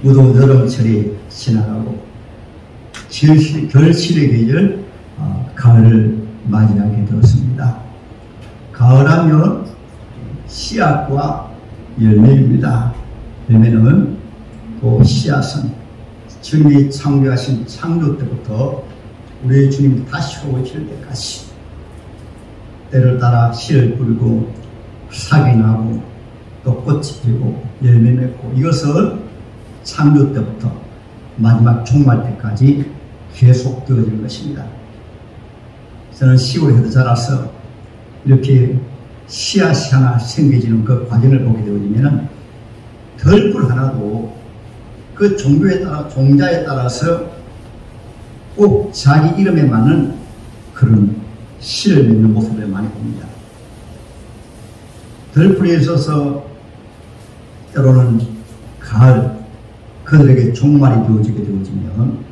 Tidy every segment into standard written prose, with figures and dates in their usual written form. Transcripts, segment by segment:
무더운 여름철이 지나가고 결실의 계절 가을을 맞이하게 되었습니다. 가을하면 씨앗과 열매입니다. 열매는 또 씨앗은 주님이 창조하신 창조 때부터 우리 주님 다시 오실 때까지 때를 따라 씨를 뿌리고 싹이 나고 또 꽃이 피고 열매 맺고, 이것은 창조 때부터 마지막 종말 때까지 계속 되어지는 것입니다. 저는 시골에서 자라서 이렇게 씨앗이 하나 생겨지는 그 과정을 보게 되어지면 덜불 하나도 그 종자에 따라서 꼭 자기 이름에 맞는 그런 씨를 맺는 모습을 많이 봅니다. 덜불에 있어서 때로는 가을, 그들에게 종말이 되어지게 되어지면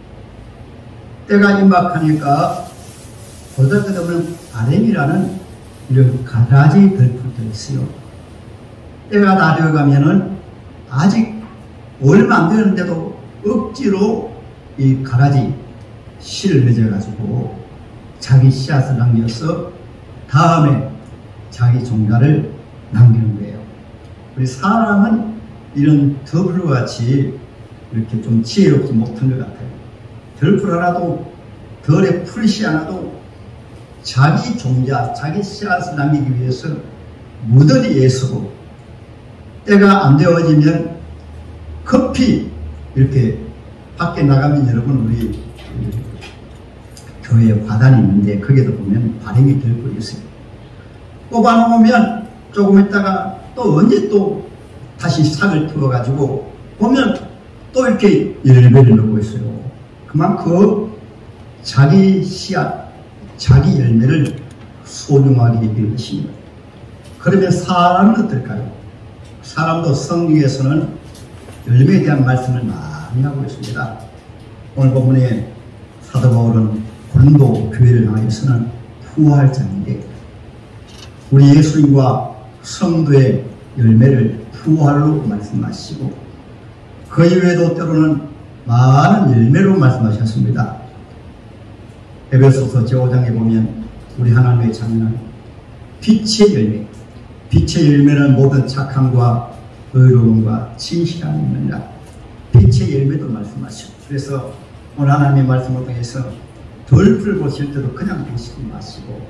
때가 임박하니까 보잘것없는 아렘이라는 이런 가라지 덜풀도 있어요. 때가 다 되어가면은 아직 얼마 안 되는데도 억지로 이 가라지 씨를 맺어가지고 자기 씨앗을 남겨서 다음에 자기 종자를 남기는 거예요. 우리 사람은 이런 덜풀과 같이 이렇게 좀 지혜롭지 못한 것 같아요. 덜풀 하나도, 덜에 풀씨 하나도 자기 종자, 자기 씨앗을 남기기 위해서 무던히 애쓰고, 때가 안 되어지면 급히 이렇게 밖에 나가면, 여러분 우리 교회에 화단이 있는데 거기에도 보면 바람이 덜풀이 있어요. 뽑아놓으면 조금 있다가 또 언제 또 다시 싹을 틀어가지고 보면 또 이렇게 열매를 넣고 있어요. 그만큼 자기 씨앗, 자기 열매를 소중하게 여기는 것입니다. 그러면 사람은 어떨까요? 사람도 성경에서는 열매에 대한 말씀을 많이 하고 있습니다. 오늘 본문에 사도 바울은 고린도 교회를 향해서는 부활장인데, 우리 예수님과 성도의 열매를 부활로 말씀하시고, 그 이외에도 때로는 많은 열매로 말씀하셨습니다. 에베소서 제5장에 보면 우리 하나님의 자녀는 빛의 열매, 빛의 열매는 모든 착함과 의로움과 진실함이 있느니라. 빛의 열매도 말씀하시고, 그래서 오늘 하나님의 말씀을 통해서 덜풀 보실 때도 그냥 보시지 마시고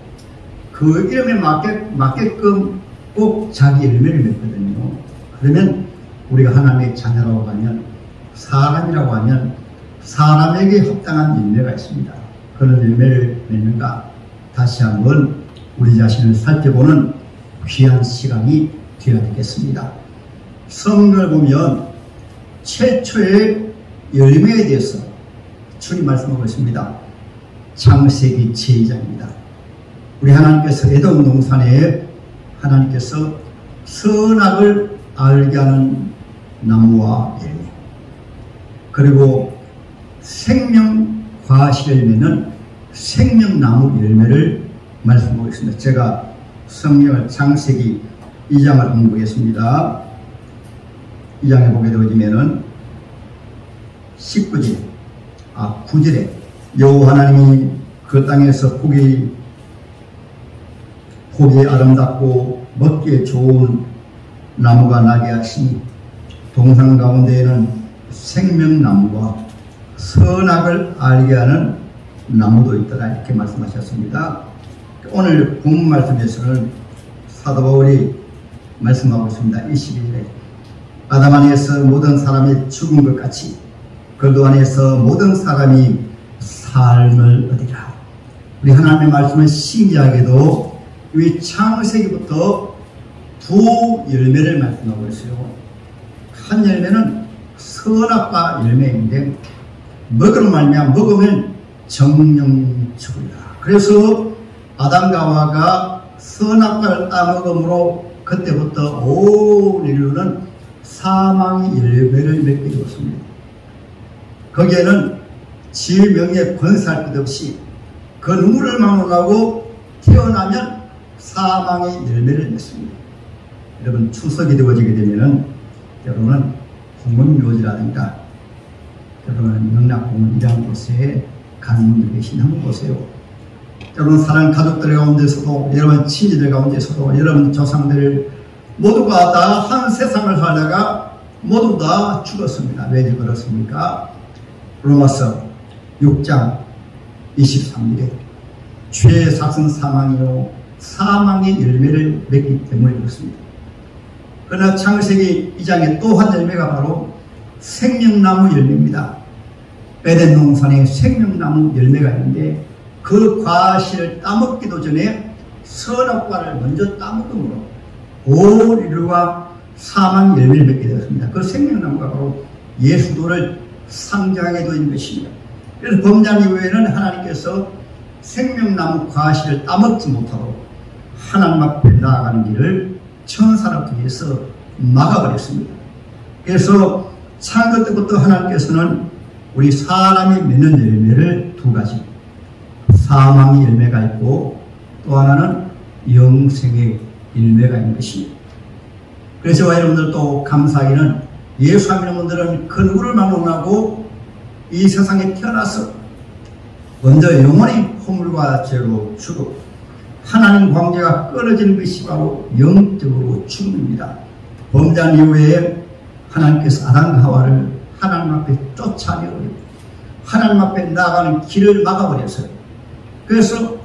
그 이름에 맞게끔 꼭 자기 열매를 맺거든요. 그러면 우리가 하나님의 자녀라고 하면, 사람이라고 하면 사람에게 합당한 열매가 있습니다. 그런 열매를 맺는가, 다시 한번 우리 자신을 살펴보는 귀한 시간이 되어야 되겠습니다. 성경을 보면 최초의 열매에 대해서 주님 말씀하고 있습니다. 창세기 제2장입니다. 우리 하나님께서 에돔 동산에 하나님께서 선악을 알게 하는 나무와 열매, 그리고 생명과실 열매는 생명나무 열매를 말씀하고 있습니다. 제가 성경을 창세기 2장을 한번 보겠습니다. 2장에 보게 되어지면은 9절에 여호와 하나님이 그 땅에서 보기 아름답고 먹기에 좋은 나무가 나게 하시니 동산 가운데에는 생명나무와 선악을 알게 하는 나무도 있더라, 이렇게 말씀하셨습니다. 오늘 본문 말씀에서는 사도 바울이 말씀하고 있습니다. 21절에 아담 안에서 모든 사람이 죽은 것 같이 그도 안에서 모든 사람이 삶을 얻으리라. 우리 하나님의 말씀은 신기하게도 이 창세기부터 두 열매를 말씀하고 있어요. 한 열매는 선악과 열매인데, 먹으면 정령 죽으리라. 그래서 아담과 하와가 선악과를 따먹음으로 그때부터 온 인류는 사망의 열매를 맺게 되었습니다. 거기에는 지의 명예 권세할 것 없이 그 눈물을 막론하고 태어나면 사망의 열매를 맺습니다. 여러분, 추석이 되어지게 되면은 여러분은 홍문묘지라든가 여러분 영락공원 이런 곳에 가는 분들 계신 한번 보세요. 여러분 사랑 가족들 가운데서도 여러분 친지들 가운데서도 여러분 조상들 모두가 다 한 세상을 살다가 모두 다 죽었습니다. 왜 그렇습니까? 로마서 6장 23절에 죄의 삭은 사망이요 사망의 열매를 맺기 때문에 그렇습니다. 그러나 창세기 2장에 또 한 열매가 바로 생명나무 열매입니다. 에덴 동산에 생명나무 열매가 있는데 그 과실을 따먹기도 전에 선악과를 먼저 따먹음으로 온 인류가 사망 열매를 맺게 되었습니다. 그 생명나무가 바로 예수도를 상징하게 되는 것입니다. 그래서 범죄한 이후에는 하나님께서 생명나무 과실을 따먹지 못하도록 하나님 앞에 나아가는 길을 천사를 통해서 막아버렸습니다. 그래서 창조 때부터 하나님께서는 우리 사람이 맺는 열매를 두 가지, 사망의 열매가 있고 또 하나는 영생의 열매가 있는 것입니다. 그래서 여러분들 또 감사하기는 예수 믿는 분들은 그 누구를 만나고 이 세상에 태어나서 먼저 영원히 허물과 죄로 죽고 하나님 관계가 끊어지는 것이 바로 영적으로 죽음입니다. 범죄한 이후에 하나님께서 아담과 하와를 하나님 앞에 쫓아내버리고 하나님 앞에 나아가는 길을 막아버렸어요. 그래서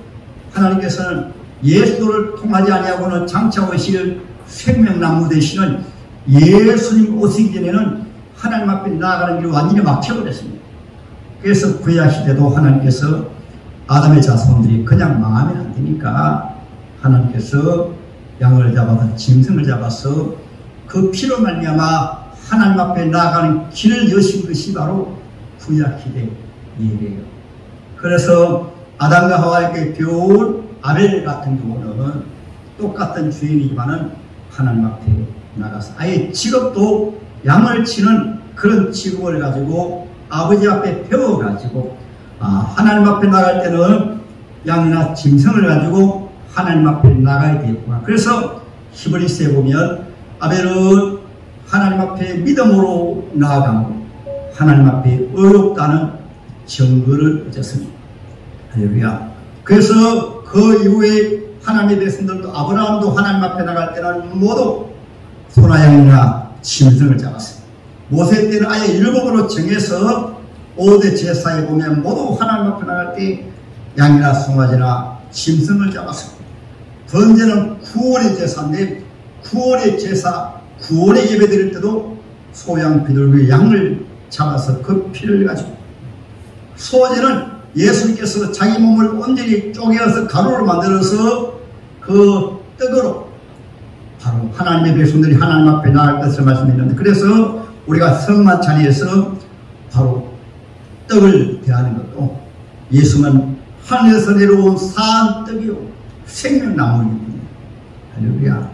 하나님께서는 예수를 통하지 아니하고는 장차 오실 생명나무 되시는 예수님 오시기 전에는 하나님 앞에 나아가는 길을 완전히 막혀버렸습니다. 그래서 구약 시대도 하나님께서 아담의 자손들이 그냥 망하면 안 되니까 하나님께서 양을 잡아서 짐승을 잡아서 그 피로 말미암아 하나님 앞에 나아가는 길을 여신 것이 바로 구약 시대 예배예요. 그래서 아담과 하와에게 배운 아벨 같은 경우는 똑같은 주인이지만은 하나님 앞에 나가서 아예 직업도 양을 치는 그런 직업을 가지고 아버지 앞에 배워가지고 하나님 앞에 나갈 때는 양이나 짐승을 가지고 하나님 앞에 나가야 되겠구나. 그래서 히브리서에 보면 아벨은 하나님 앞에 믿음으로 나아가고 하나님 앞에 의롭다는 증거를 얻었습니다. 할렐루야. 그래서 그 이후에 하나님의 백성들도 아브라함도 하나님 앞에 나갈 때는 모두 소나 양이나 짐승을 잡았습니다. 모세 때는 아예 율법으로 정해서 5대 제사에 보면 모두 하나님 앞에 나갈 때 양이나 송아지나 짐승을 잡았습니다. 번제는 구원의 제사인데 구원의 제사, 구원의 예배 드릴 때도 소양 비둘기 양을 잡아서 그 피를 가지고 소제는 예수님께서 자기 몸을 온전히 쪼개어서 가루를 만들어서 그 떡으로 바로 하나님의 백성들이 하나님 앞에 나갈 것을 말씀했는데 그래서 우리가 성만찬에서 바로 떡을 대하는 것도 예수는 하늘에서 내려온 산 떡이요 생명나무입니다. 할렐루야.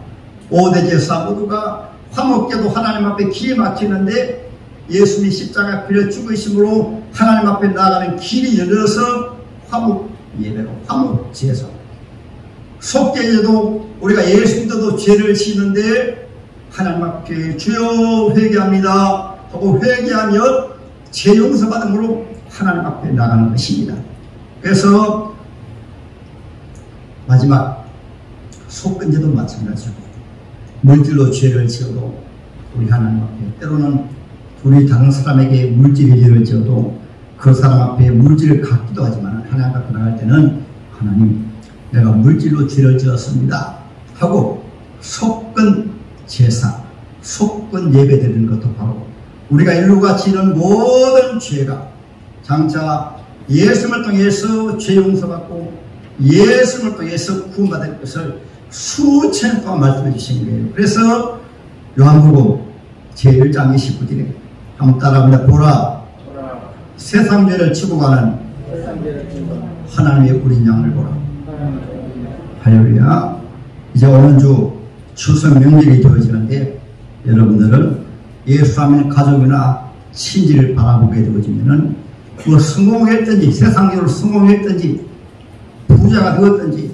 5대 제사 모두가 화목제도 하나님 앞에 기에 막히는데 예수님이 십자가 피를 죽으심으로 하나님 앞에 나아가는 길이 열려서 화목 예배로 화목 제사. 속죄제도 우리가 예수 믿어도 죄를 지는데 하나님 앞에 주여 회개합니다 하고 회개하면 죄 용서받음으로 하나님 앞에 나가는 것입니다. 그래서 마지막 속건제도 마찬가지고 물질로 죄를 지어도 우리 하나님 앞에 때로는 우리 다른 사람에게 물질의 죄를 지어도 그 사람 앞에 물질을 갖기도 하지만 하나님 앞에 나갈 때는 하나님 내가 물질로 죄를 지었습니다 하고 속건 제사, 속건 예배 드리는 것도 바로 우리가 인류가 지는 모든 죄가 장차 예수님을 통해서 죄 용서받고 예수님을 통해서 구원받을 것을 수천 년 동안 말씀해 주신 거예요. 그래서 요한복음 제1장 29절에 한번 따라합니다. 보라 세상 죄를 지고 가는 하나님의 어린 양을 보라. 할렐루야. 이제 오는 주 추석 명절이 되어지는데 여러분들은 예수 믿는 가족이나 친지를 바라보게 되어지면은 뭐 성공했든지 세상적으로 성공했든지 부자가 되었든지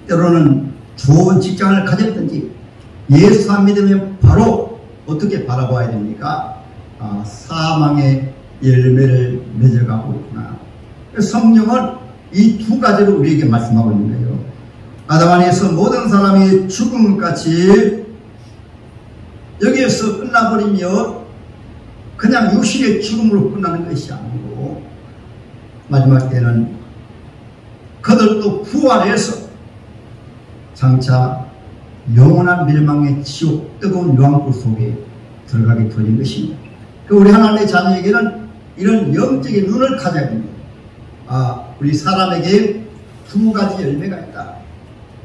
때로는 좋은 직장을 가졌든지 예수 안 믿으면 바로 어떻게 바라봐야 됩니까? 사망의 열매를 맺어가고 있구나. 성경은 이 두 가지로 우리에게 말씀하고 있는 거예요. 아담 안에서 모든 사람이 죽음같이 여기에서 끝나버리면 그냥 육신의 죽음으로 끝나는 것이 아니고 마지막 때는 그들도 부활해서 장차 영원한 멸망의 지옥 뜨거운 유황불 속에 들어가게 되는 것입니다. 우리 하나님의 자녀에게는 이런 영적인 눈을 가져야 됩니다. 우리 사람에게 두 가지 열매가 있다.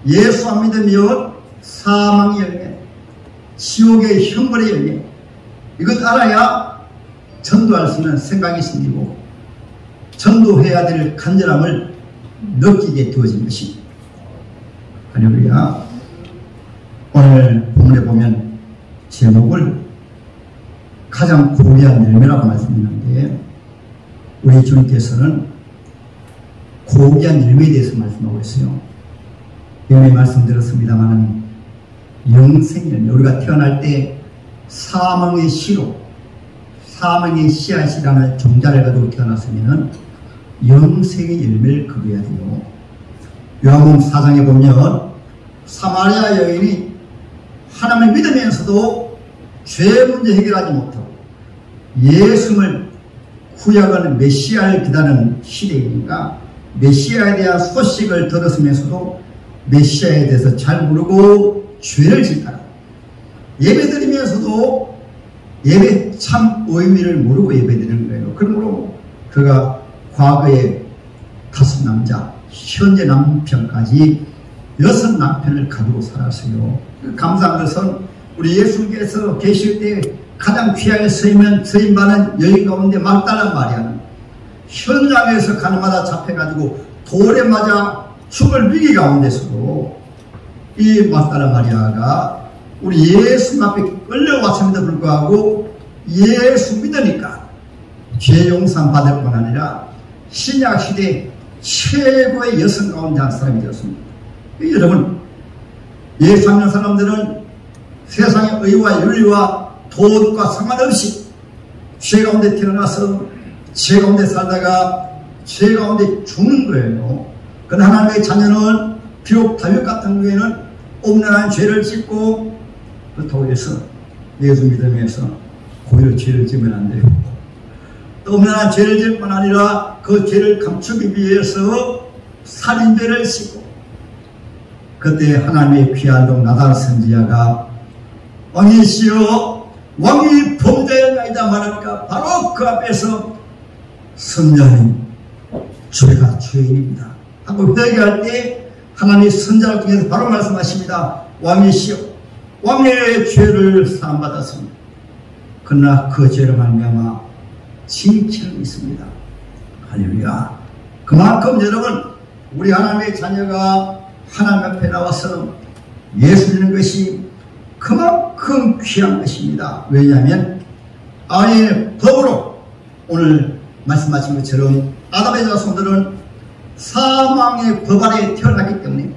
예수 안 믿으면 사망의 열매, 지옥의 형벌의 열매, 이것 알아야 전도할 수 있는 생각이 생기고 전도해야 될 간절함을 느끼게 되어진 것입니다. 할렐루야. 오늘 본문에 보면 제목을 가장 고귀한 열매라고 말씀했는데 우리 주님께서는 고귀한 열매에 대해서 말씀하고 있어요. 열매 말씀드렸습니다만 영생의 열매, 우리가 태어날 때 사망의 씨로 사망의 씨앗이라는 종자를 가지고 태어났으면 영생의 열매를 거둬야 돼요. 요한복음 4장에 보면 사마리아 여인이 하나님을 믿으면서도 죄 문제 해결하지 못하고 예수를 구약은 메시아를 기다리는 시대이니까 메시아에 대한 소식을 들었으면서도 메시아에 대해서 잘 모르고 죄를 짓다가 예배드리면서도 예배 참 의미를 모르고 예배드리는 거예요. 그러므로 그가 과거에 5 남자, 현재 남편까지 6 남편을 가지고 살았어요. 감사한 것은 우리 예수님께서 계실 때 가장 귀하게 서임 받은 여인 가운데 막달라 마리아는 현장에서 가는마다 잡혀가지고 돌에 맞아 죽을 위기 가운데서도 이 막달라 마리아가 우리 예수 앞에 끌려왔음에도 불구하고 예수 믿으니까 죄 용서 받을 뿐 아니라 신약시대 최고의 여성 가운데 한 사람이 되었습니다. 여러분, 예수 믿는 사람들은 세상의 의와 윤리와 도덕과 상관없이 죄 가운데 태어나서 죄 가운데 살다가 죄 가운데 죽는 거예요. 그러나 하나님의 자녀는 비록 다윗 같은 경우에는 엄연한 죄를 짓고 그렇다고 해서 예수 믿으면서 고의로 죄를 지으면 안 돼요. 또 엄연한 죄를 지을 뿐 아니라 그 죄를 감추기 위해서 살인죄를 짓고 그때 하나님의 귀한 종 나단 선지자가 왕이시여 왕이 범죄였나이다 말하니까 바로 그 앞에서 선자님 저희가 죄인입니다 하고 회개할 때 하나님의 선자를 통해서 바로 말씀하십니다. 왕이시여 왕의 죄를 사함받았습니다. 그러나 그 죄를 말미암아 징표는 있습니다. 할렐루야. 그만큼 여러분 우리 하나님의 자녀가 하나님 앞에 나와서 예수 믿는 것이 그만큼 귀한 것입니다. 왜냐하면 아예 법으로 오늘 말씀하신 것처럼 아담의 자손들은 사망의 법 아래 태어났기 때문에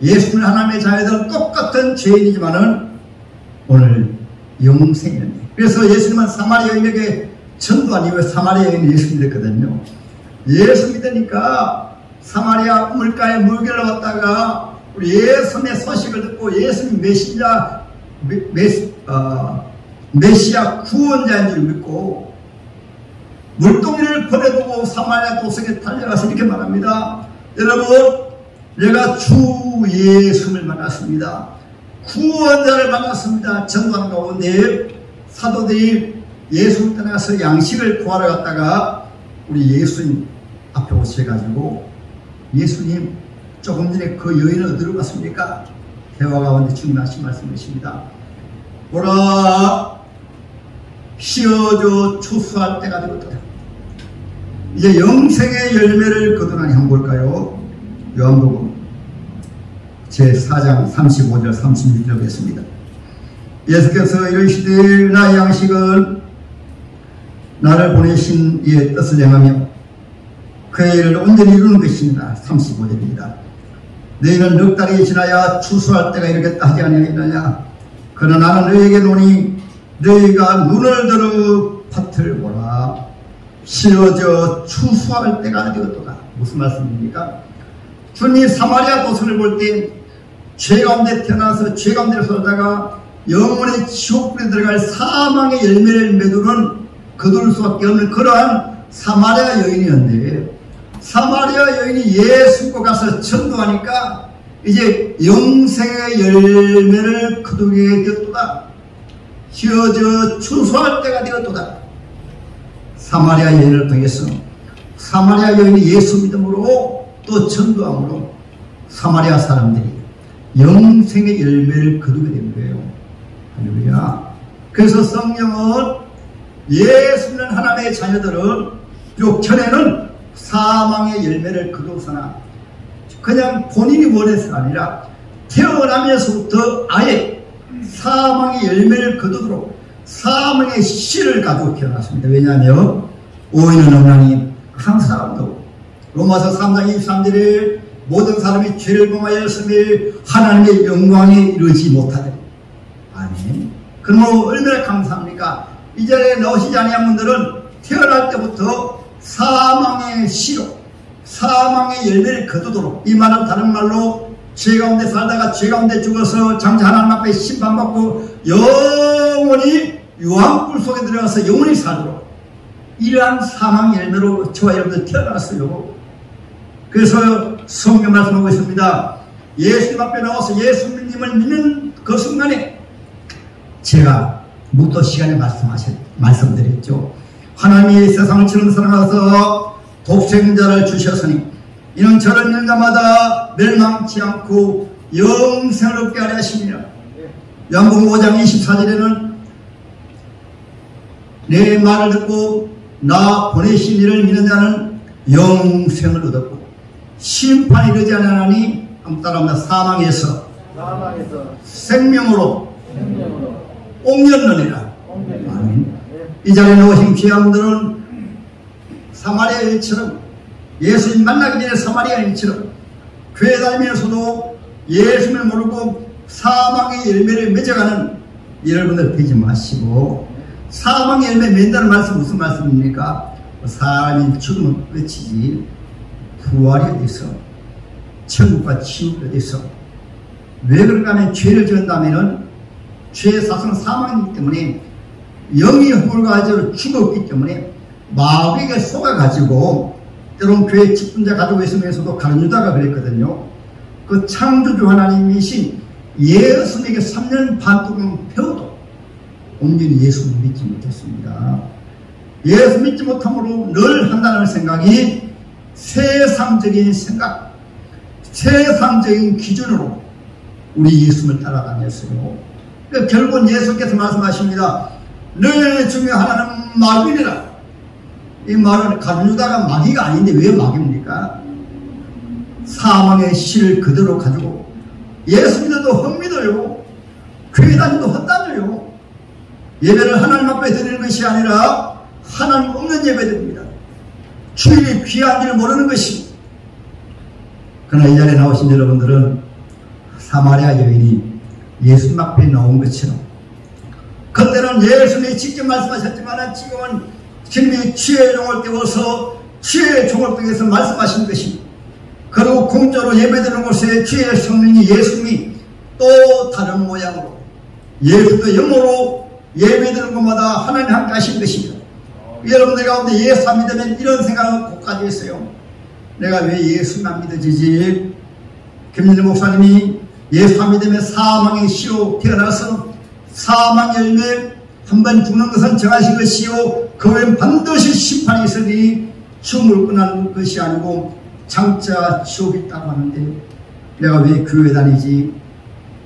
예수는 하나님의 자녀들은 똑같은 죄인이지만은 오늘 영생이었네. 그래서 예수님은 사마리아 여인에게 전도한 이후에 사마리아 여인이 예수 믿었거든요. 예수 믿으니까 사마리아 우물가에 물길로 갔다가 우리 예수님의 소식을 듣고 예수님 메시아 구원자인 줄 믿고 물동이를 버려두고 사마리아 도성에 달려가서 이렇게 말합니다. 여러분, 내가 주 예수를 만났습니다. 구원자를 만났습니다. 전도하는 가운데 사도들이 예수를 떠나서 양식을 구하러 갔다가 우리 예수님 앞에 오셔가지고 예수님 조금 전에 그 여인은 어디로 갔습니까? 대화 가운데 주님 하신 말씀이십니다. 보라 씌어져 추수할 때가 되었다. 이제 영생의 열매를 거두나니 한번 볼까요? 요한복음 제4장 35절 36절 보겠습니다. 예수께서 이르시되 나의 양식은 나를 보내신 이의 뜻을 행하며 그의 일을 온전히 이루는 것입니다. 35절입니다. 너희는 넉 달이 지나야 추수할 때가 이르겠다 하지 아니하느냐. 그러나 나는 너희에게 노니 너희가 눈을 들어 밭을 보라. 씌어져 추수할 때가 되었도다. 무슨 말씀입니까? 주님 사마리아 도성을 볼 때 죄 가운데 태어나서 죄 가운데 살다가 영원의 지옥불에 들어갈 사망의 열매를 맺는 거둘 수밖에 없는 그러한 사마리아 여인이었는데, 사마리아 여인이 예수 믿고 가서 전도하니까 이제 영생의 열매를 거두게 되었도다. 휘어져 추수할 때가 되었도다. 사마리아 여인을 통해서 사마리아 여인이 예수 믿음으로 또 전도함으로 사마리아 사람들이 영생의 열매를 거두게 된 거예요. 할렐루야. 그래서 성경은 예수 믿는 하나님의 자녀들은 비록 전에는 사망의 열매를 거두거나 그냥 본인이 원해서가 아니라 태어나면서부터 아예 사망의 열매를 거두도록 사망의 씨를 가지고 태어났습니다. 왜냐하면 오인은 없나니 한 사람도 로마서 3장 23절에 모든 사람이 죄를 범하였으며 하나님의 영광에 이르지 못하더니. 아멘. 그러면 얼마나 감사합니까? 이 자리에 나오시지 아니한 분들은 태어날 때부터 사망의 씨로 사망의 열매를 거두도록, 이 말은 다른 말로 죄 가운데 살다가 죄 가운데 죽어서 장차 하나님 앞에 심판받고 영원히 유황불 속에 들어가서 영원히 살도록 이러한 사망의 열매로 저와 여러분들 태어났어요. 그래서 성경 말씀하고 있습니다. 예수님 앞에 나와서 예수님을 믿는 그 순간에 제가 무도 시간에 말씀드렸죠. 하나님이 세상을 치는 사랑하셔서 독생자를 주셨으니 이는 저를 믿는 자마다 멸망치 않고 영생을 얻게 하려 하십니다. 요한복음 5장 24절에는 내 말을 듣고 나 보내신 이를 믿는 자는 영생을 얻었고 심판이 이르지 않으나니 따라합니다. 사망에서 생명으로 옮겼느니라. 아멘. 이 자리에 나오신 귀한분들은 사마리아 여인처럼 예수님 만나기 전에 사마리아 여인처럼 교회 다니면서도 예수님을 모르고 사망의 열매를 맺어가는 여러분들 되지 마시고, 사망의 열매 맺는다는 말씀 무슨 말씀입니까? 사람이 죽으면 끝이지 부활이 어디서, 천국과 지옥이 어디서. 왜 그런가 하면 죄를 지은다면 죄의 사성은 사망이기 때문에 영이 홀가지로 죽었기 때문에 마귀에게 속아가지고 때론 교회 직분자 가지고 있으면서도 가룟 유다가 그랬거든요. 그 창조주 하나님이신 예수님에게 3년 반 동안 배워도 온전히 예수를 믿지 못했습니다. 예수 믿지 못함으로 늘 한다는 생각이 세상적인 생각, 세상적인 기준으로 우리 예수님을 따라다녔어요. 그러니까 결국은 예수께서 말씀하십니다. 너 중에 하나는 마귀니라. 이 말은 가룟 유다가 마귀가 아닌데 왜 마귀입니까? 사망의 씨를 그대로 가지고 예수 믿어도 헛믿어요. 교회 다니도 헛다녀요. 예배를 하나님 앞에 드리는 것이 아니라 하나님 없는 예배 드립니다. 주일이 귀한 줄 모르는 것입니다. 그러나 이 자리에 나오신 여러분들은 사마리아 여인이 예수님 앞에 나온 것처럼, 그때는 예수님이 직접 말씀하셨지만 지금은 주님이 지혜의 종을 띄워서 지혜의 종을 통해서 말씀하신 것입니다. 그리고 공짜로 예배드리는 곳에 지혜의 성령이 예수님이 또 다른 모양으로 예수도 영으로 예배드리는 곳마다 하나님 함께 하신 것입니다. 여러분들 가운데 예수 안 믿으면 이런 생각을 꼭 가지고 있어요. 내가 왜 예수만 믿어지지? 김민재 목사님이 예수 안 믿으면 사망의 씨로 태어나서 사망 열매 한 번 죽는 것은 정하신 것이요 그 후엔 반드시 심판이 있으니 죽음을 끝나는 것이 아니고 장차 지옥이 있다고 하는데 내가 왜 교회 다니지?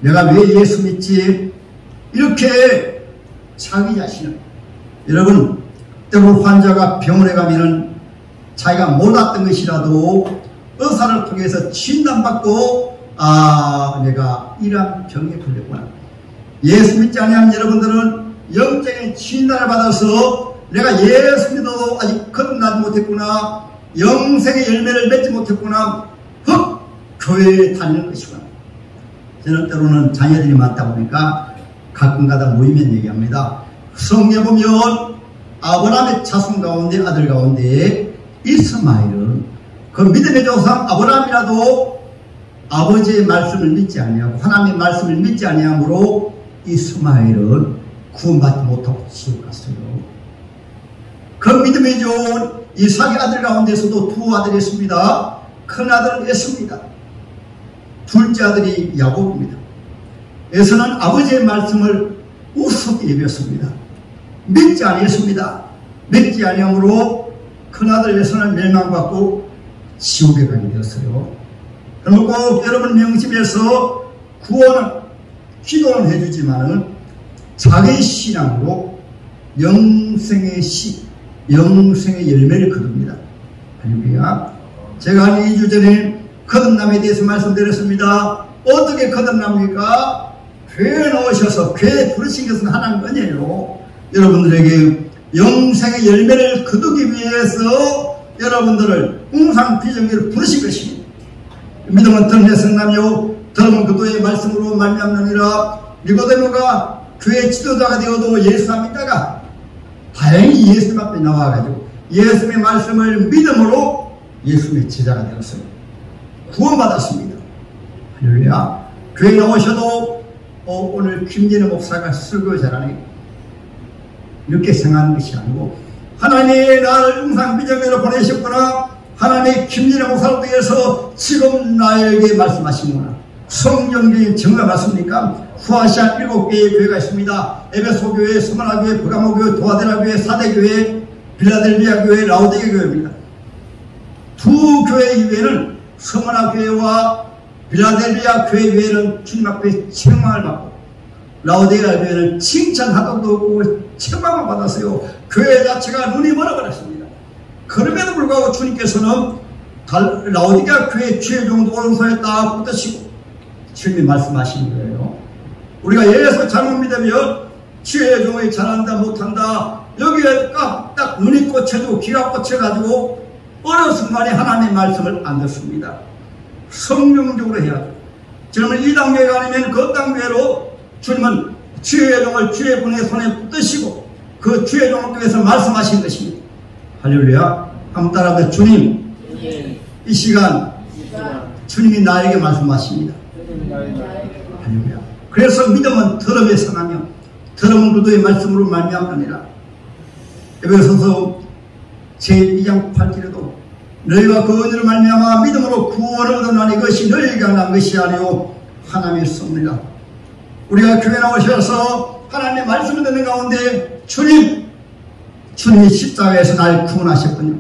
내가 왜 예수 믿지? 이렇게 자기 자신을, 여러분 때로 환자가 병원에 가면은 자기가 몰랐던 것이라도 의사를 통해서 진단받고 내가 이러한 병에 걸렸구나. 예수 믿지 아니하는 여러분들은 영적인 진단을 받아서 내가 예수 믿어도 아직 거듭나지 못했구나, 영생의 열매를 맺지 못했구나, 흑 교회에 다니는 것이구나. 저는 때로는 자녀들이 많다 보니까 가끔가다 모이면 얘기합니다. 성경 보면 아브라함의 자손 가운데 아들 가운데 이스마엘은 그 믿음의 조상 아브라함이라도 아버지의 말씀을 믿지 아니하고 하나님의 말씀을 믿지 아니하므로 이스마엘은 구원받지 못하고 지옥 갔어요. 그 믿음이 좋은 이삭의 아들 가운데서도 두 아들이 있습니다. 큰 아들은 에서입니다. 둘째 아들이 야곱입니다. 에서는 아버지의 말씀을 우습게 여겼습니다. 믿지 아니했습니다. 믿지 아니함으로 큰아들 에서는 멸망받고 지옥에 가게 되었어요. 그러면 꼭 여러분 명심해서 구원을 기도는 해주지만은 자기 신앙으로 영생의 씨, 영생의 열매를 거둡니다. 할렐루야. 제가 한 2주 전에 거듭남에 대해서 말씀드렸습니다. 어떻게 거듭납니까? 교회에 나오셔서 교회에 부르신 것은 하나님 은혜예요. 여러분들에게 영생의 열매를 거두기 위해서 여러분들을 웅상비정기를 부르신 것입니다. 믿음은 들음에 성나며 들음은 그도의 말씀으로 말미암느니라. 니고데모가 교회 지도자가 되어도 예수 안 믿다가 다행히 예수님 앞에 나와가지고 예수님의 말씀을 믿음으로 예수님의 제자가 되었어요. 구원받았습니다. 할렐루야. 교회 나오셔도 오늘 김진애 목사가 설교 잘하네 이렇게 생각하는 것이 아니고 하나님이 나를 응상비정대로 보내셨구나. 하나님이 김진애 목사를 통해서 지금 나에게 말씀하시는구나. 성경적인 증거가 맞습니까? 후아시아 7개의 교회가 있습니다. 에베소교회, 스무나교회, 버가모교회, 도아데라교회, 사대교회, 빌라델비아 교회, 라오디게 교회입니다. 두 교회 이외에는 스무나교회와 빌라델비아 교회 이외에는 주님 앞에 책망을 받고 라오디게아 교회는 칭찬하도도 없고 책망을 받았어요. 교회 자체가 눈이 멀어버렸습니다. 그럼에도 불구하고 주님께서는 라오디게아 교회 주의 종도 오른손에 딱 붙드시고 주님이 말씀하시는 거예요. 우리가 예수 잘못 믿으면 주의 종이 잘한다 못한다 여기에 딱 눈이 꽂혀지고 귀가 꽂혀가지고 어느 순간에 하나님의 말씀을 안 듣습니다. 성령적으로 해야 돼요. 저는 이 단계가 아니면 그 단계로 주님은 주의 종을 주의 분의 손에 붙드시고 그 주의 종을 통해서 말씀하신 것입니다. 할렐루야. 한번 따라하면 주님 이 시간 주님이 나에게 말씀하십니다. 할렐루야. 그래서 믿음은 들음에 성하며 들음은 그도의 말씀으로 말미암느니라. 에베소서 제2장 8절에도 너희가 그 은혜로 말미암아 믿음으로 구원을 얻으나 이것이 너희가 난 것이 아니요 하나님의 섭니다. 우리가 교회 나오셔서 하나님의 말씀을 듣는 가운데 주님이 십자가에서 날 구원하셨군요.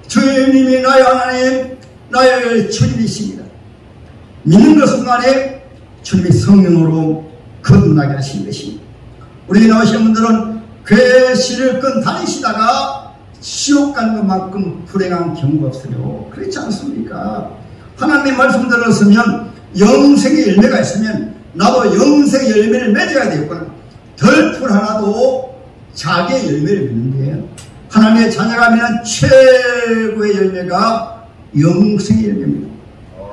주님이 나의 하나님 나의 주님이십니다. 믿는 것 순간에 주님이 성령으로 거듭나게 하신 것입니다. 우리 나오신 분들은 괴실을 끈 다니시다가 지옥 가는 것만큼 불행한 경우가 없어요. 그렇지 않습니까? 하나님의 말씀 들었으면 영생의 열매가 있으면 나도 영생의 열매를 맺어야 되겠구나. 덜풀 하나도 자기의 열매를 맺는데 하나님의 자녀가 맺는 최고의 열매가 영생의 열매입니다.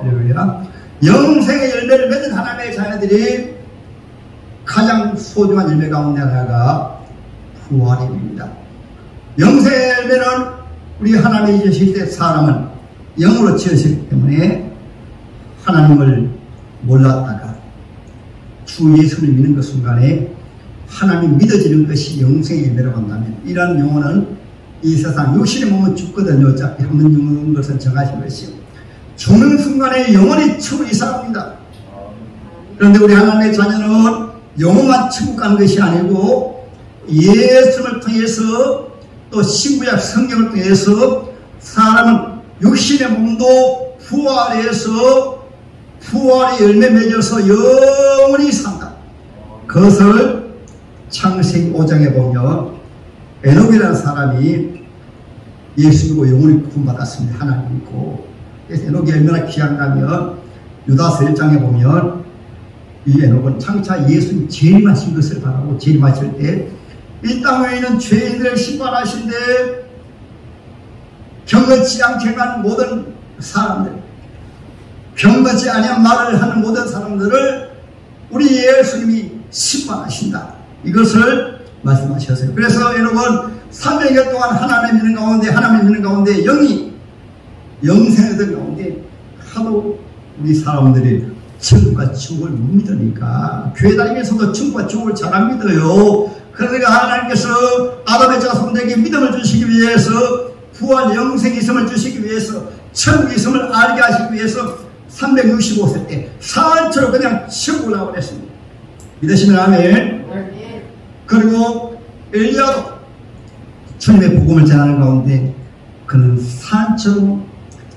할렐루야. 영생의 열매를 맺은 하나님의 자녀들이 가장 소중한 열매 가운데 하나가 부활입니다. 영생의 열매는 우리 하나님이 지으실 때 사람은 영으로 지으셨기 때문에 하나님을 몰랐다가 주 예수를 믿는 그 순간에 하나님 믿어지는 것이 영생의 열매라고 한다면 이러한 영혼은 이 세상 육신의 몸은 죽거든요. 어차피 한번 죽는 것은 정하신 것이요. 죽는 순간에 영원히 천국 이사합니다. 그런데 우리 하나님의 자녀는 영원한 천국 가는 것이 아니고 예수를 통해서 또 신구약 성경을 통해서 사람은 육신의 몸도 부활해서 부활의 열매 맺어서 영원히 산다. 그것을 창세기 5장에 보면 에녹이라는 사람이 예수 믿고 영원히 구원받았습니다. 하나님 믿고. 그래서 에녹이 얼마나 귀한가면 유다서 1장에 보면 이 에녹은 장차 예수님 재림하신 것을 바라고 재림하실 때 이 땅에 있는 죄인들을 심판하신데 경건치 않게 간 모든 사람들 경건치 아니한 말을 하는 모든 사람들을 우리 예수님이 심판하신다. 이것을 말씀하셨어요. 그래서 여러분 300여 동안 하나님 믿는 가운데 하나님 믿는 가운데 영이 영생하던 가운데 하도 우리 사람들이 천국과 지옥을 못 믿으니까 교회 다니면서도 천국과 지옥을 잘 안 믿어요. 그러니까 하나님께서 아담의 자손에게 믿음을 주시기 위해서 부활 영생이 있음을 주시기 위해서 천국이 있음을 알게 하시기 위해서 365세 때 산처럼 그냥 치고 올라오라 그랬습니다. 믿으시면 아멘. 그리고 엘리야도 주님의 복음을 전하는 가운데 그는 산처럼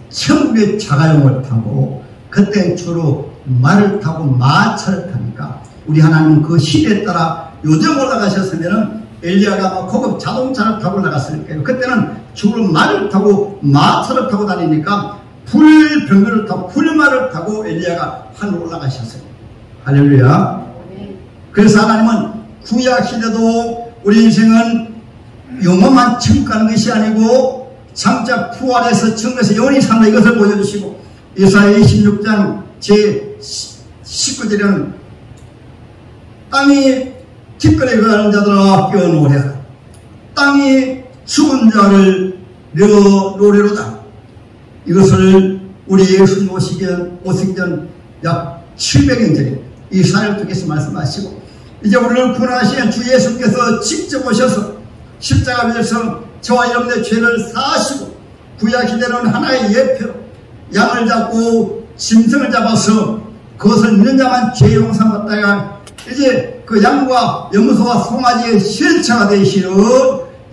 천국의 자가용을 타고 그때 주로 말을 타고 마차를 타니까 우리 하나님은 그 시대에 따라 요즘 올라가셨으면 엘리야가 아마 고급 자동차를 타고 올라갔을 거예요. 그때는 주로 말을 타고 마차를 타고 다니니까 불병거를 타고 불말을 타고 엘리야가 하늘로 올라가셨어요. 할렐루야. 그래서 하나님은 구약 시대도 우리 인생은 영원만 천국 가는 것이 아니고 장차 부활해서 천국에서 영원히 산다 이것을 보여주시고 이사야 26장 제 19절에는 땅이 기꺼이 거하는 자들아 깨어놓으랴 땅이 죽은 자를 노래로다. 이것을 우리 예수님 오시기 전 약 700년 전에 이사야를 통해서 말씀하시고 이제 우리를 구원하신 주 예수께서 직접 오셔서 십자가 위에서 저와 여러분의 죄를 사하시고 구약시대는 하나의 예표로 양을 잡고 짐승을 잡아서 그것을 믿는 자만 죄 용서 받다가 이제 그 양과 염소와 송아지의 실체가 되시는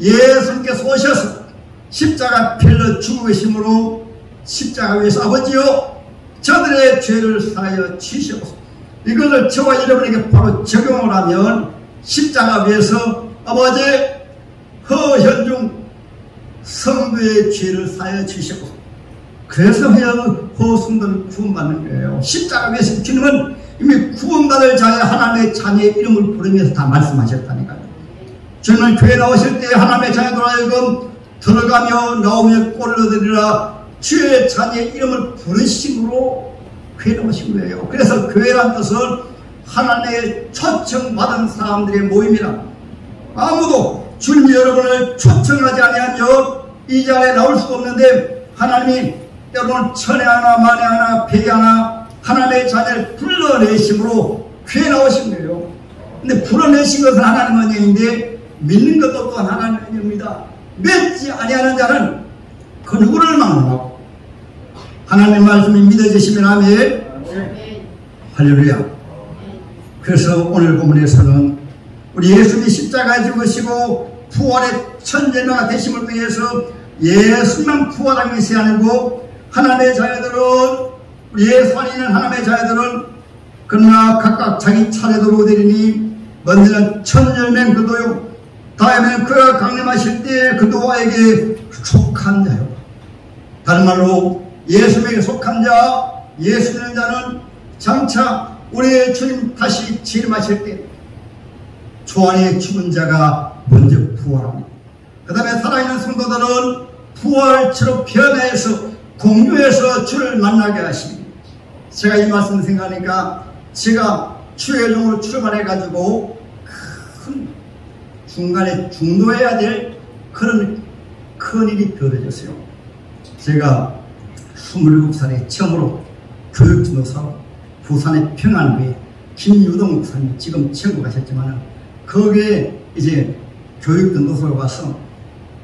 예수님께서 오셔서 십자가 필러 죽어 계심으로 십자가 위에서 아버지여 저들의 죄를 사하여 주시옵소서. 이것을 저와 여러분에게 바로 적용을 하면 십자가 위에서 아버지 허현중 성도의 죄를 사하여 주시옵소서. 그래서 허성도는 구원받는 거예요. 십자가 위에서 주님은 이미 구원받을 자의 하나님의 자녀의 이름을 부르면서 다 말씀하셨다니까요. 주님은 교회 나오실 때 하나님의 자녀들 하여금 들어가며 나오며 꼴을 얻으리라 주의 자녀의 이름을 부르심으로 교회 나오신 거예요. 그래서 교회란 뜻은 하나님의 초청받은 사람들의 모임이라 아무도 주님이 여러분을 초청하지 아니하면 이 자리에 나올 수가 없는데 하나님이 여러분 천에 하나 만에 하나 백에 하나 하나님의 자녀를 불러내심으로 교회 나오신 거예요. 근데 불러내신 것은 하나님의 은혜인데 믿는 것도 또한 하나님의 은혜입니다. 믿지 아니하는 자는 그 누구를 막론하고 하나님의 말씀이 믿어지시면 아멘. 할렐루야. 그래서 오늘 본문에서는 우리 예수님이 십자가에 죽으시고 부활의 천재가 되심을 통해서 예수님만 부활한 것이 아니고 하나님의 자녀들은 예수 안에 있는 하나님의 자녀들은 그러나 각각 자기 차례대로 되리니 먼저는 천열명 그도요 다음에는 그가 강림하실 때 그도에게 속한 자요. 다른 말로 예수님에게 속한 자 예수 믿는 자는 장차 우리 주님 다시 재림하실 때 주 안에 죽은 자가 먼저 부활합니다. 그 다음에 살아있는 성도들은 부활처럼 변화해서 공유해서 주를 만나게 하십니다. 제가 이 말씀 생각하니까 제가 주의 영으로 출발해가지고 큰 중간에 중도해야 될 그런 큰 일이 벌어졌어요. 제가 27살에 처음으로 교육전도사로 부산의 평안교회 김유동 목사님 지금 천국 가셨지만 거기에 이제 교육전도사로 가서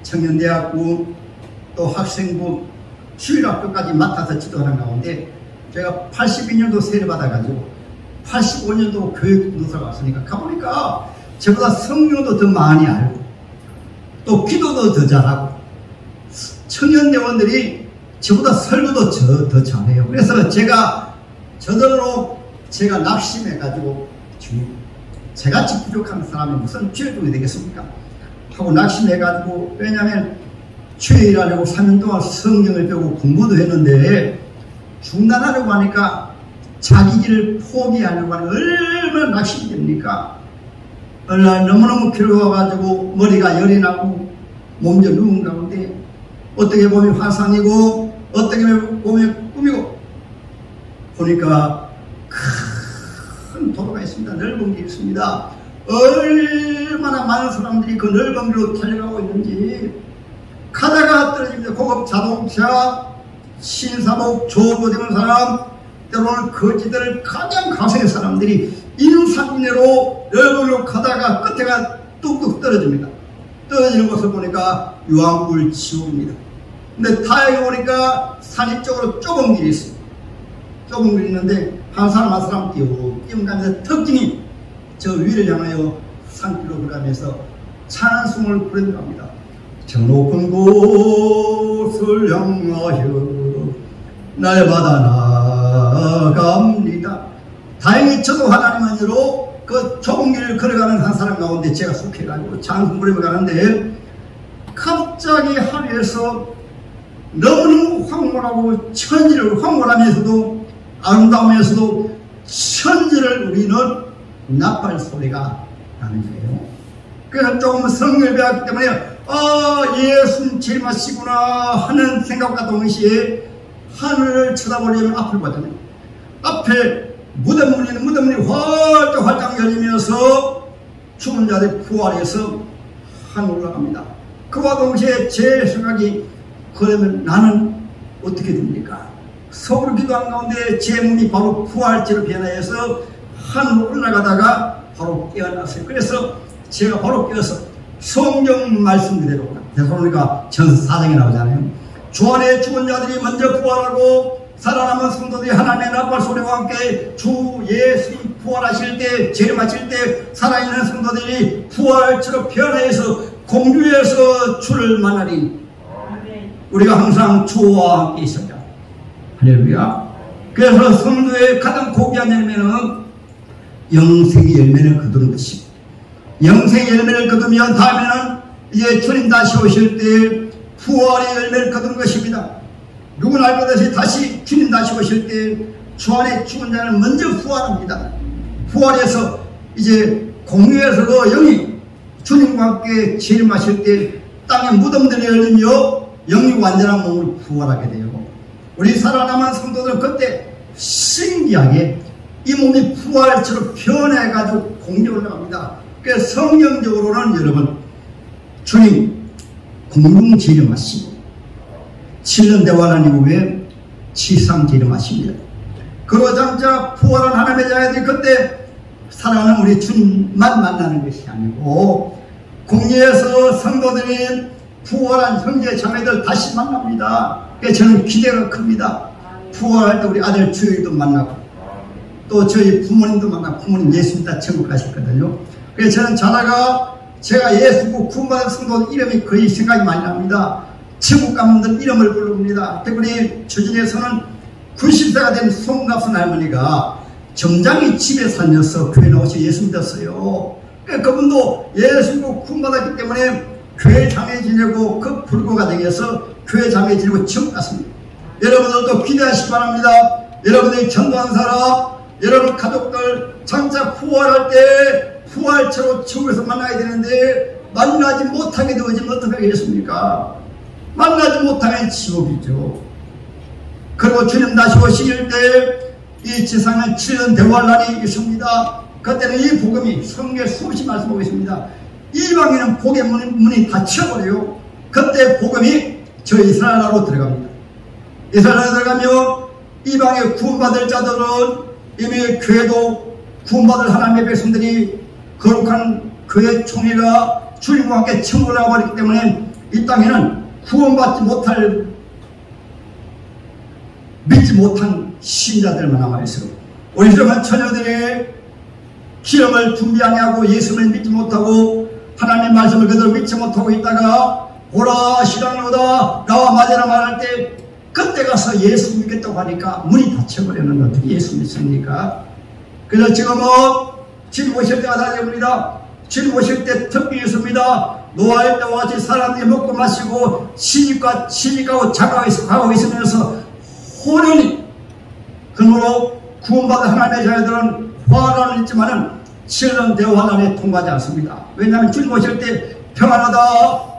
청년대학부 또 학생부 주일학교까지 맡아서 지도하는 가운데 제가 82년도 세례 받아가지고 85년도 교육전도사가 왔으니까 가보니까 저보다 성경도 더 많이 알고 또 기도도 더 잘하고 청년대원들이 저보다 설교도 더 잘해요. 그래서 제가 저절로 제가 낙심해가지고 저같이 부족한 사람이 무슨 주일종이 되겠습니까? 하고 낙심해가지고 왜냐하면 주일하려고 3년 동안 성경을 배우고 공부도 했는데 중단하려고 하니까 자기 길을 포기하려고 하는 얼마나 낙심이 됩니까? 얼마나 너무너무 괴로워가지고 머리가 열이 나고 몸도 누운 가운데 어떻게 보면 화상이고 어떻게 보면 꿈이고 보니까 큰 도로가 있습니다. 넓은 길이 있습니다. 얼마나 많은 사람들이 그 넓은 길로 달려가고 있는지. 가다가 떨어집니다. 고급 자동차, 신사복, 좋은 옷 입은 사람, 때로는 거지들 가장 가세의 사람들이 인산인해로 넓은 길로 가다가 끝에가 뚝뚝 떨어집니다. 떨어지는 것을 보니까 유황불 지옥입니다. 근데 다행히 보니까 산이 쪽으로 좁은 길이 있어요. 좁은 길이 있는데 한 사람 한 사람 띄우고 가면서 특징이 저 위를 향하여 산길로 들어가면서 찬송을 부르더랍니다. 저 높은 곳을 향하여 날마다 나갑니다. 다행히 저도 하나님 안으로 그 좁은 길을 걸어가는 한 사람 가운데 제가 속해가지고 찬송 부르며 가는데 갑자기 하늘에서 너무너무 황홀하고 천지를 황홀하면서도 아름다우면서도 천지를 우리는 나팔 소리가 나는 거예요. 그래서 조금 성경을 배웠기 때문에 예수님 제일 맛이구나 하는 생각과 동시에 하늘을 쳐다보려면 앞을 보잖아요. 앞에 무덤문이 활짝 열리면서 죽은 자들이 부활해서 하늘 올라갑니다. 그와 동시에 제 생각이 그러면 나는 어떻게 됩니까? 속으로 기도한 가운데 제 몸이 바로 부활체로 변화해서 하늘로 올라가다가 바로 깨어났어요. 그래서 제가 바로 깨어서 성경 말씀 그대로 데살로니가 전서 4장에 나오잖아요. 주 안에 죽은 자들이 먼저 부활하고 살아남은 성도들이 하나님의 나팔 소리와 함께 주 예수님 부활하실 때 재림하실 때 살아있는 성도들이 부활체로 변화해서 공중에서 주를 만나리. 우리가 항상 주와 함께 있었다. 할렐루야. 그래서 성도의 가장 고귀한 열매는 영생의 열매를 거두는 것입니다. 영생의 열매를 거두면 다음에는 이제 주님 다시 오실 때 부활의 열매를 거두는 것입니다. 누구나 알듯이 다시 주님 다시 오실 때 주 안에 죽은 자는 먼저 부활합니다. 부활해서 이제 공유에서 그 영이 주님과 함께 재림하실 때 땅의 무덤들이 열리며 영이 완전한 몸으로 부활하게 돼요. 우리 살아남은 성도들은 그때 신기하게 이 몸이 부활처럼 변해가지고 공중에 올라갑니다. 그래서 성경적으로는 여러분 주님 공중 재림하시고 7년 대환란 이후에 지상 재림하십니다. 그러자마자 부활한 하나님의 자녀들이 그때 사랑하는 우리 주님만 만나는 것이 아니고 공중에서 성도들이 부활한 형제 자매들 다시 만납니다. 그래서 저는 기대가 큽니다. 부활할 때 우리 아들 주일도 만나고 또 저희 부모님도 만나고 부모님 예수님 다 천국 가셨거든요. 그래서 저는 자다가 제가 예수고 구원받은 성도들 이름이 거의 생각이 많이 납니다. 천국 가는 분들 이름을 부릅니다. 특별히 주진에서는 90세가 된 송갑순 할머니가 점장이 집에 살면서 교회 나오셔서 예수 믿었어요. 그러니까 그분도 예수고 구원받았기 때문에 교회 장애 지내고 그 불교가 되어서 교회 장애 지내고 천국 갔습니다. 여러분들도 기대하시기 바랍니다. 여러분들이 전도한 사람, 여러분 가족들 장차 부활할 때 부활처럼 천국에서 만나야 되는데 만나지 못하게 되어지면 어떻게 하겠습니까? 만나지 못하면 지옥이죠. 그리고 주님 다시 오실 때 이 지상에 7년 대환란이 있습니다. 그때는 이 복음이 성경에 수없이 말씀하고 있습니다. 이방에는 복의 문이 닫혀버려요. 그때 복음이 저 이스라엘로 들어갑니다. 이스라엘로 들어가면 이방에 구원받을 자들은 이미 교회도 구원받을 하나님의 백성들이 거룩한 교회 총회가 주님과 함께 천국을 가버렸기 때문에 이 땅에는 구원받지 못할 믿지 못한 신자들만 남아있어요. 우리 이런 처녀들이 기름을 준비하지 않고 예수를 믿지 못하고 하나님 말씀을 그대로 믿지 못하고 있다가 오라 시간이 오다 나와 맞으라 말할 때 그때 가서 예수 믿겠다고 하니까 문이 닫혀버렸는데 어떻게 예수 믿습니까? 그래서 지금은 주님 오실 때가 다가옵니다. 주님 오실 때 특별히 있습니다. 노아의 때와 같이 사람들이 먹고 마시고 시집과 취직하고 자가고 있으면서 혼연히 그러므로 구원받은 하나님의 자녀들은 환란은 있지만은 7년 대환란에 통과하지 않습니다. 왜냐하면 주님 오실 때 평안하다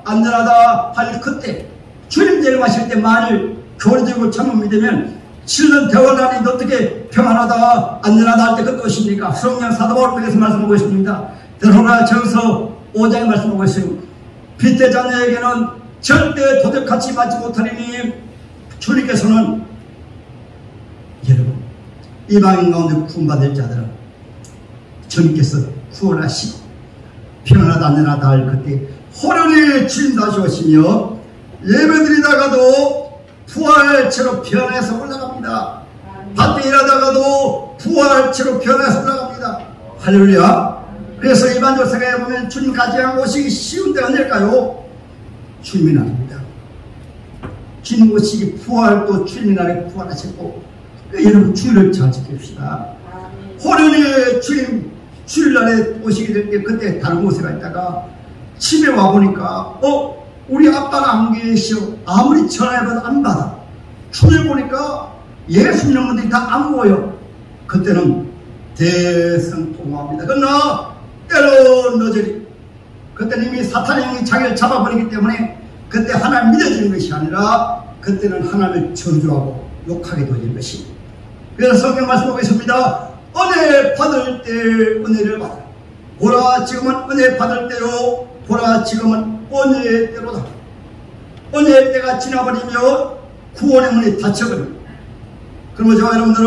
안전하다 할 그때 주님 재림하실 때 만일 교리적으로 참을 믿으면 7년 대환란이 어떻게 평안하다 안전하다 할 때 그때 오십니까? 성령 사도 바울을 통해서 말씀하고 있습니다. 그러나 저기서 5장에 말씀하고 있어요. 빚대 자녀에게는 절대 도적같이 맞지 못하리니 주님께서는 여러분 이방인 가운데 구원받을 자들은 주님께서 구원하시고 평안하다 안전하다 할 그때 호련히 주님 다시 오시며 예배드리다가도 부활체로 변해서 올라갑니다. 밭에 일하다가도 부활체로 변해서 올라갑니다. 할렐루야. 그래서 일반적으로 생각해보면 주님 가지랑 오시기 쉬운 때가 언제일까요? 주님이 날입니다. 주님 오시기 부활도 주님이 날에 부활하셨고 여러분 주일을 잘 지킵시다. 호련히 주일날에 오시게 될 때 그때 다른 곳에 가 있다가 집에 와보니까 우리 아빠가 안 계셔. 아무리 전화해봐도 안 받아. 주일 보니까 예수 믿는 분들이 다 안 모여. 그때는 대성통화합니다. 그러나 때론 너저리 그때는 이미 사탄이 자기를 잡아버리기 때문에 그때 하나님 믿어지는 것이 아니라 그때는 하나님을 저주하고 욕하게 되는 것이. 그래서 성경 말씀하고 있습니다. 은혜 받을 때 은혜를 받아. 보라 지금은 은혜 받을 때요. 보라 지금은 은혜의 때로다. 은혜의 때가 지나버리면 구원의 문이 닫혀버립니다. 그러면 저와 여러분들은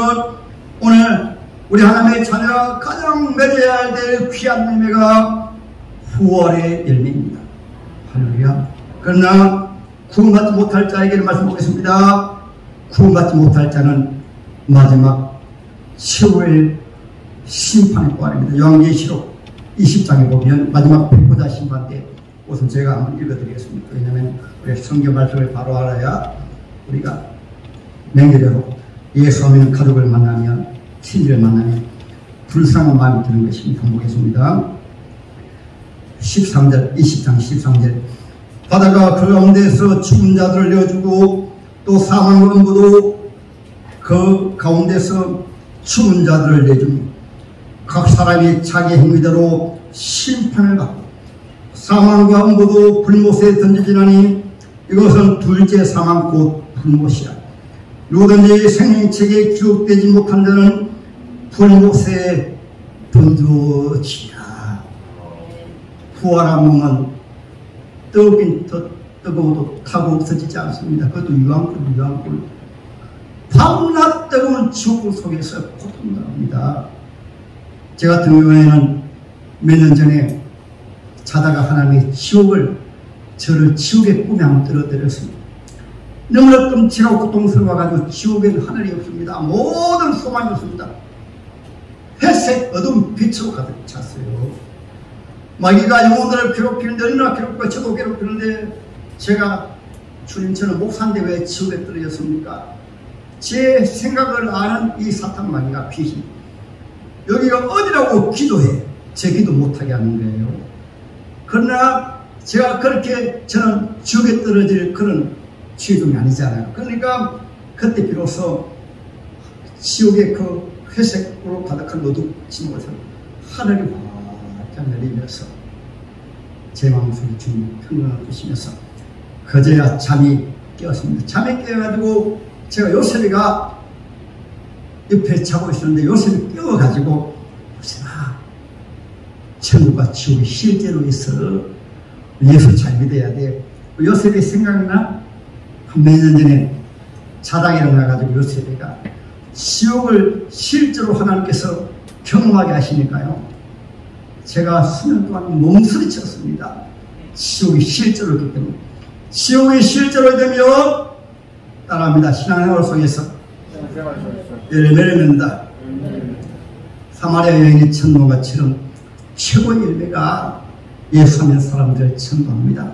오늘 우리 하나님의 자녀가 가장 맺어야 될 귀한 열매가 후월의 열매입니다. 할렐루야. 그러나 구원받지 못할 자에게는 말씀드리겠습니다. 구원받지 못할 자는 마지막 최후의 심판의 구원입니다. 요한계시록 20장에 보면 마지막 백보자 심판 때 우선 제가 한번 읽어드리겠습니다. 왜냐하면 우리 성경 말씀을 바로 알아야 우리가 맹렬하고 예수 믿는 가족을 만나면 친지를 만나면 불쌍한 마음이 드는 것입니다. 한번 보겠습니다. 13절 20장 13절 바다가 그 가운데서 죽은 자들을 내어주고 또 사망과 음부도 그 가운데서 죽은 자들을 내주니 각 사람이 자기 행위대로 심판을 받고 사망과 음부도 불못에 던져지나니 이것은 둘째 사망 곧 불못이라. 누구든지 생명책에 기록되지 못한 자는 불못에 던져지라. 부활한 몸은 뜨겁긴 뜨거워도 타고 없어지지 않습니다. 그것도 유황불 밤낮 뜨거운 지옥불 속에서 고통당합니다. 제 같은 경우에는 몇 년 전에 자다가 하나님의 저를 지옥의 꿈에 한번 들어드렸습니다. 너무나 끔찍하고 고통스러워가지고 지옥에는 하늘이 없습니다. 모든 소망이 없습니다. 회색 어두운 빛으로 가득 찼어요. 마귀가 영혼들을 괴롭히는데 얼마나 괴롭고 저도 괴롭히는데 제가 주님 저는 목사인데 왜 지옥에 떨어졌습니까? 제 생각을 아는 이 사탄 마귀가 귀신 여기가 어디라고 기도해 제 기도 못하게 하는 거예요. 그러나 제가 그렇게 저는 지옥에 떨어질 그런 취중이 아니잖아요. 그러니까 그때 비로소 지옥의 그 회색으로 가득한 어둡진 곳에서 하늘이 활짝 열리면서 제 마음속에 주님 평강을 주시면서 그제야 잠이 깨었습니다. 잠이 깨어가지고 제가 요셉이가 옆에 자고 있었는데 요셉이 깨워가지고 천국과 지옥이 실제로 있어. 예수 잘 믿어야 돼. 요셉이 생각나? 몇 년 전에 자다가 일어나가지고 요셉이가 지옥을 실제로 하나님께서 경험하게 하시니까요. 제가 수년 동안 몸서리쳤습니다. 지옥이 실제로 있기 때문에. 지옥이 실제로 되면 따라합니다. 신앙생활 속에서 열매를 맺는다. 사마리아 여인이 천노가 치른 최고의 열매가 예수 믿는 사람들을 천도합니다.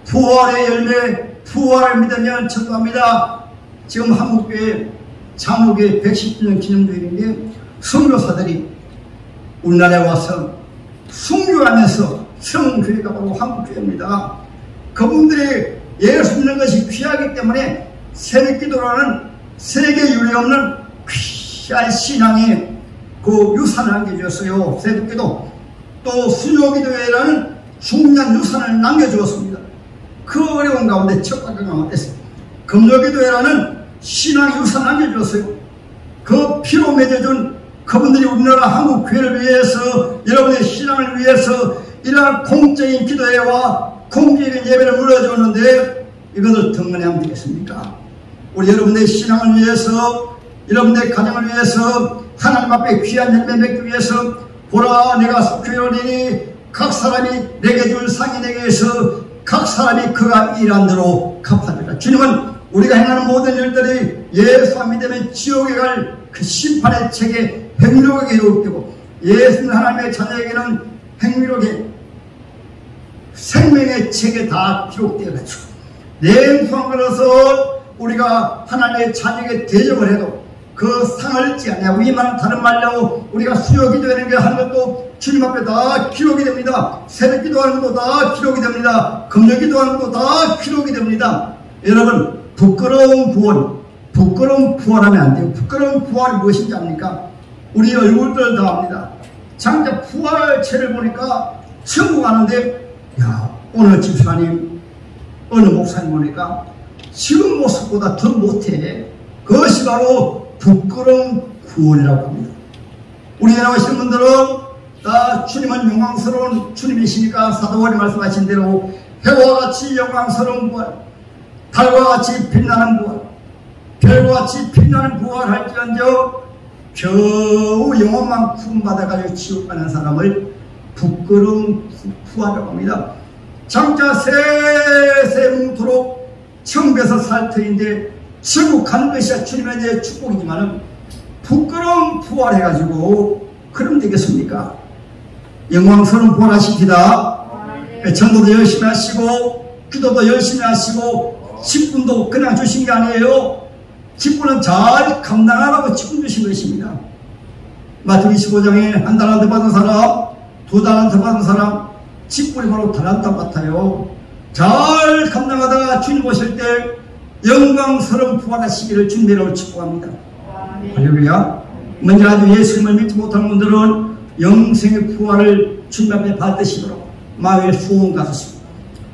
부활의 열매, 부활을 믿으면 천도합니다. 지금 한국교회 장로교회 110주년 기념주일인데 선교사들이 우리나라에 와서 순교하면서 성교회가 바로 한국교회입니다. 그분들이 예수 믿는 것이 귀하기 때문에 새벽기도라는 세계 유례 없는 귀한 신앙의 그 유산을 남겨주었어요. 새벽기도 또 수요기도회라는 중요한 유산을 남겨주었습니다. 그 어려운 가운데 척박한 가운데 금요기도회라는 신앙 유산을 남겨주었어요. 그 피로 맺어준 그분들이 우리나라 한국 교회를 위해서, 여러분의 신앙을 위해서 이러한 공적인 기도회와 공적인 예배를 물어주었는데 이것을 등한하면 되겠습니까? 우리 여러분의 신앙을 위해서, 여러분의 가정을 위해서, 하나님 앞에 귀한 열매 맺기 위해서, 보라 내가 속죄하리니 각 사람이 내게 줄 상이 내게서 각 사람이 그가 일한 대로 갚아주리라. 주님은 우리가 행하는 모든 일들이 예수 안 믿으면 지옥에 갈 그 심판의 책에 행위록에 기록되고, 예수 하나님의 자녀에게는 행위록에 생명의 책에 다 기록되어가지고 냉수한 것을 우리가 하나님의 자녀에게 대접을 해도 그 상을 찌 아니하고, 이 말은 다른 말로 우리가 수요 기도하는 게 하는 것도 주님 앞에 다 기록이 됩니다. 새벽 기도하는 것도 다 기록이 됩니다. 금요 기도하는 것도 다 기록이 됩니다. 여러분, 부끄러운 부활하면 안 돼요. 부끄러운 부활이 무엇인지 압니까? 우리 얼굴들 다 압니다. 장자 부활체를 보니까 천국 가는데, 야, 오늘 집사님, 어느 목사님 보니까 지금 모습보다 더 못해. 그것이 바로 부끄러운 구원이라고 합니다. 우리나라 오신 분들은 다 주님은 영광스러운 주님이시니까 사도바울이 말씀하신 대로 해와 같이 영광스러운 부활, 달과 같이 빛나는 부활, 별과 같이 빛나는 부활할지언정 겨우 영혼만 구원받아가지고 지옥 가는 사람을 부끄러운 부활이라고 합니다. 장자 세세 뭉토록 천국에서 살 터인데 천국 가는 것이 주님의 내 축복이지만은 부끄러운 부활해가지고 그럼 되겠습니까? 영광스러운 부활하십니다. 전도도 열심히 하시고 기도도 열심히 하시고 직분도 그냥 주신 게 아니에요. 직분은 잘 감당하라고 직분 주신 것입니다. 마태복음 25장에 한 달란트 받은 사람, 두 달란트 받은 사람, 직분이 바로 달란트 같아요. 잘 감당하다가 주님 오실 때 영광스러운 부활하시기를 주님으로 축복합니다. 할렐루야. 먼저 아주 예수님을 믿지 못하는 분들은 영생의 부활을 주님 앞에 받으시도록 마음에 소원 가졌습니다.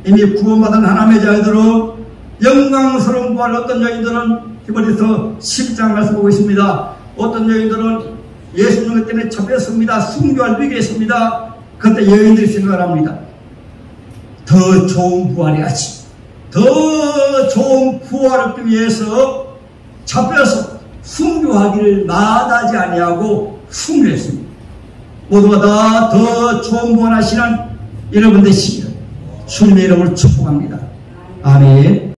이미 구원받은 하나님의 자녀들은 영광스러운 부활, 어떤 여인들은 히브리서 10장 말씀 보고 있습니다. 어떤 여인들은 예수님 때문에 잡혔습니다. 순교할 위기에 있습니다. 그때 여인들이 생각을 합니다. 더 좋은 부활해야지. 더 좋은 부활을 얻기 위해서 잡혀서 순교하기를 마다하지 아니하고 순교했습니다. 모두가 다 더 좋은 부활하시는 여러분 되시기를 주님의 이름으로 축복합니다. 아멘.